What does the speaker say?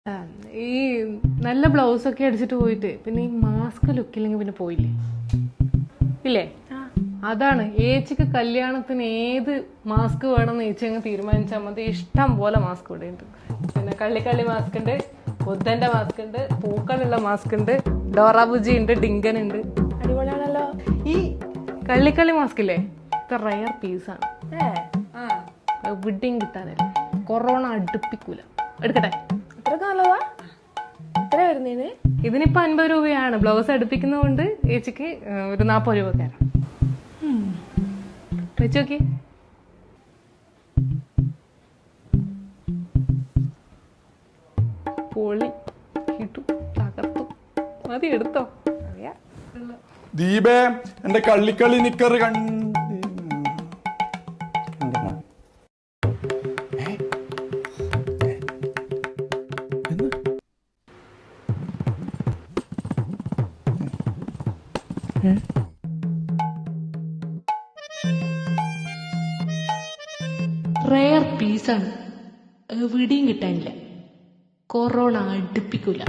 ഈ നല്ല ബ്ലൗസ് ഒക്കെ അടിച്ചിട്ട് പോയിട്ട് പിന്നെ ഈ മാസ്ക് ലുക്കില്ലെങ്കിൽ പിന്നെ പോയില്ലേ ഇല്ലേ? അതാണ് ഏച്ചിക്ക് കല്യാണത്തിന് ഏത് മാസ്ക് വേണമെന്ന് ഏച്ചി അങ്ങ് തീരുമാനിച്ചാൽ മതി. ഇഷ്ടം പോലെ മാസ്ക് ഇവിടെ ഉണ്ട്. പിന്നെ കള്ളിക്കള്ളി മാസ്ക് ഉണ്ട്, ബുദ്ധന്റെ മാസ്ക് ഉണ്ട്, പൂക്കളുള്ള മാസ്ക് ഉണ്ട്, ഡോറാബുജി ഉണ്ട്, ഡിങ്കൻ ഉണ്ട്. അടിപൊളിയാണല്ലോ. ഈ കള്ളിക്കള്ളി മാസ്ക് ഇല്ലേ, ഇത് റയർ പീസാണ്. വിഡിങ് കിട്ടാനല്ലേ, കൊറോണ അടുപ്പിക്കൂല. എടുക്കട്ടെ? ഇത്രക്ക് നല്ലതാ? ഇത്ര വരുന്നതിന് ഇതിനിപ്പോ 50 രൂപയാണ്. ബ്ലൗസ് അടുപ്പിക്കുന്നതുകൊണ്ട് ഏച്ചിക്ക് ഒരു 40 രൂപ തരാം. വെച്ചോക്കി. പൊളി കിട്ടു, തകർത്തു. മതി, എടുത്തോ. ദീപേ, എന്റെ കള്ളിക്കളി നിക്കറ് റയർ പീസാണ്, എവിടെയും കിട്ടാനില്ല. കൊറോണ അടുപ്പിക്കൂല.